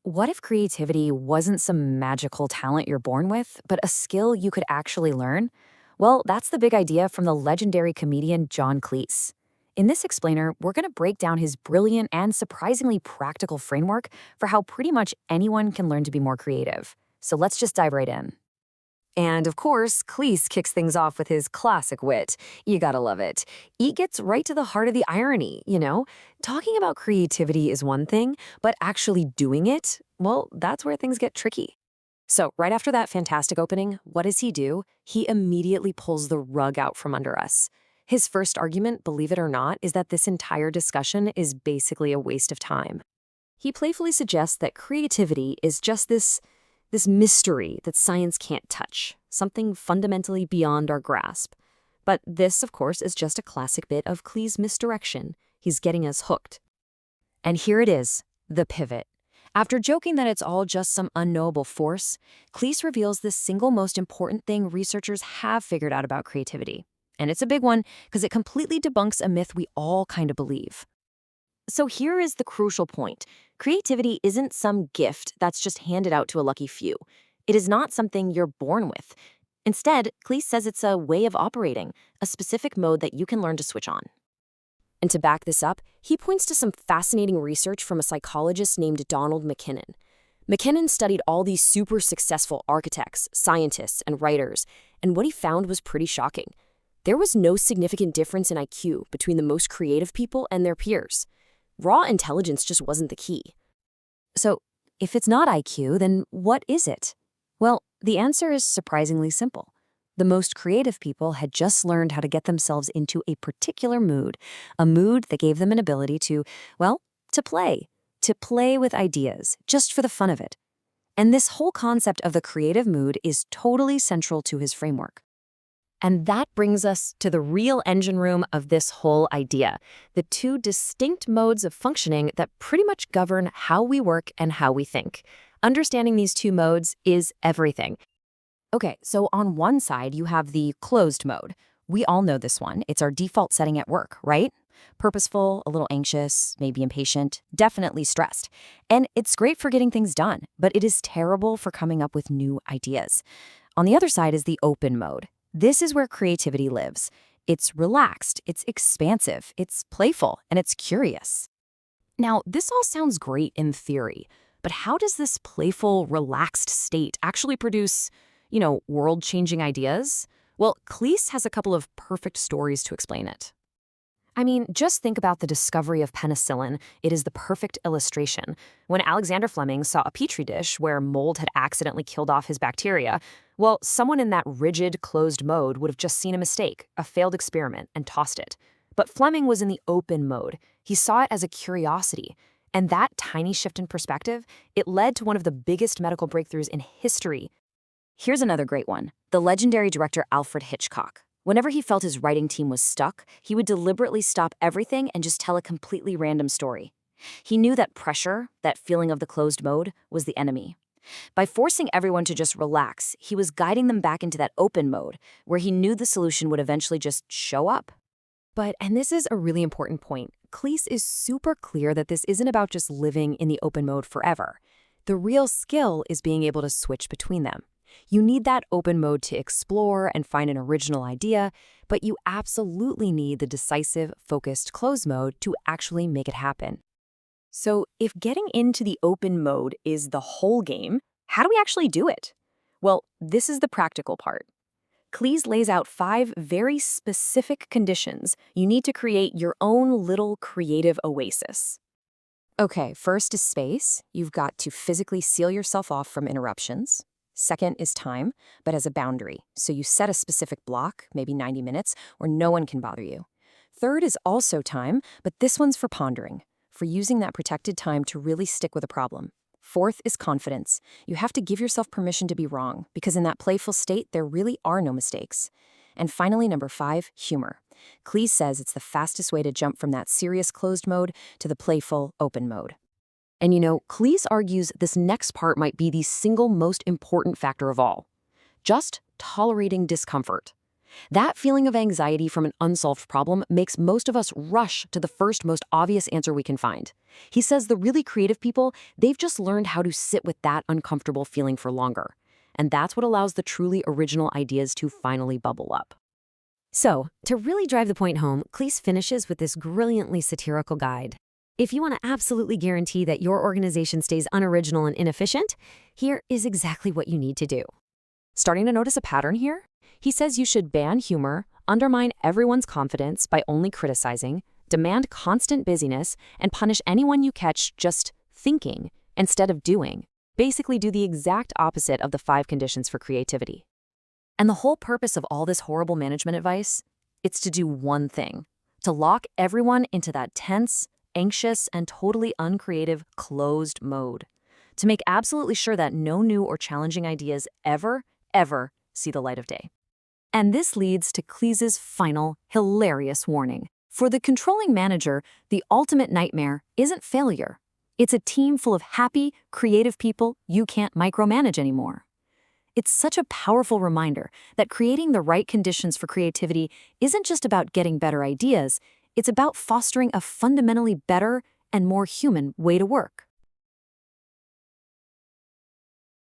What if creativity wasn't some magical talent you're born with, but a skill you could actually learn? Well, that's the big idea from the legendary comedian John Cleese. In this explainer, we're going to break down his brilliant and surprisingly practical framework for how pretty much anyone can learn to be more creative. So let's just dive right in. And of course, Cleese kicks things off with his classic wit. You gotta love it. He gets right to the heart of the irony. Talking about creativity is one thing, but actually doing it, well, that's where things get tricky. So, right after that fantastic opening, what does he do? He immediately pulls the rug out from under us. His first argument, believe it or not, is that this entire discussion is basically a waste of time. He playfully suggests that creativity is just this mystery that science can't touch, something fundamentally beyond our grasp. But this, of course, is just a classic bit of Cleese's misdirection. He's getting us hooked. And here it is, the pivot. After joking that it's all just some unknowable force, Cleese reveals the single most important thing researchers have figured out about creativity. And it's a big one because it completely debunks a myth we all kind of believe. So here is the crucial point. Creativity isn't some gift that's just handed out to a lucky few. It is not something you're born with. Instead, Cleese says it's a way of operating, a specific mode that you can learn to switch on. And to back this up, he points to some fascinating research from a psychologist named Donald McKinnon. McKinnon studied all these super successful architects, scientists, and writers, and what he found was pretty shocking. There was no significant difference in IQ between the most creative people and their peers. Raw intelligence just wasn't the key. So, if it's not IQ, then what is it? Well, the answer is surprisingly simple. The most creative people had just learned how to get themselves into a particular mood, a mood that gave them an ability to, well, to play with ideas, just for the fun of it. And this whole concept of the creative mood is totally central to his framework. And that brings us to the real engine room of this whole idea, the two distinct modes of functioning that pretty much govern how we work and how we think. Understanding these two modes is everything. Okay, so on one side, you have the closed mode. We all know this one. It's our default setting at work, right? Purposeful, a little anxious, maybe impatient, definitely stressed. And it's great for getting things done, but it is terrible for coming up with new ideas. On the other side is the open mode. This is where creativity lives. It's relaxed, it's expansive, it's playful, and it's curious. Now, this all sounds great in theory, but how does this playful, relaxed state actually produce, world-changing ideas? Well, Cleese has a couple of perfect stories to explain it. I mean, just think about the discovery of penicillin. It is the perfect illustration. When Alexander Fleming saw a petri dish where mold had accidentally killed off his bacteria, well, someone in that rigid, closed mode would have just seen a mistake, a failed experiment, and tossed it. But Fleming was in the open mode. He saw it as a curiosity. And that tiny shift in perspective, it led to one of the biggest medical breakthroughs in history. Here's another great one. The legendary director Alfred Hitchcock. Whenever he felt his writing team was stuck, he would deliberately stop everything and just tell a completely random story. He knew that pressure, that feeling of the closed mode, was the enemy. By forcing everyone to just relax, he was guiding them back into that open mode, where he knew the solution would eventually just show up. And this is a really important point, Cleese is super clear that this isn't about just living in the open mode forever. The real skill is being able to switch between them. You need that open mode to explore and find an original idea, but you absolutely need the decisive, focused closed mode to actually make it happen. So if getting into the open mode is the whole game, how do we actually do it? Well, this is the practical part. Cleese lays out 5 very specific conditions you need to create your own little creative oasis. Okay, first is space. You've got to physically seal yourself off from interruptions. Second is time, but as a boundary. So you set a specific block, maybe 90 minutes, where no one can bother you. Third is also time, but this one's for pondering, for using that protected time to really stick with a problem. Fourth is confidence. You have to give yourself permission to be wrong, because in that playful state, there really are no mistakes. And finally, number 5, humor. Cleese says it's the fastest way to jump from that serious closed mode to the playful open mode. And Cleese argues this next part might be the single most important factor of all. Just tolerating discomfort. That feeling of anxiety from an unsolved problem makes most of us rush to the first, most obvious answer we can find. He says the really creative people, they've just learned how to sit with that uncomfortable feeling for longer. And that's what allows the truly original ideas to finally bubble up. So, to really drive the point home, Cleese finishes with this brilliantly satirical guide. If you want to absolutely guarantee that your organization stays unoriginal and inefficient, here is exactly what you need to do. Starting to notice a pattern here? He says you should ban humor, undermine everyone's confidence by only criticizing, demand constant busyness, and punish anyone you catch just thinking instead of doing. Basically do the exact opposite of the 5 conditions for creativity. And the whole purpose of all this horrible management advice? It's to do one thing: to lock everyone into that tense, anxious, and totally uncreative closed mode. To make absolutely sure that no new or challenging ideas ever see the light of day. And this leads to Cleese's final, hilarious warning. For the controlling manager, the ultimate nightmare isn't failure. It's a team full of happy, creative people you can't micromanage anymore. It's such a powerful reminder that creating the right conditions for creativity isn't just about getting better ideas, it's about fostering a fundamentally better and more human way to work.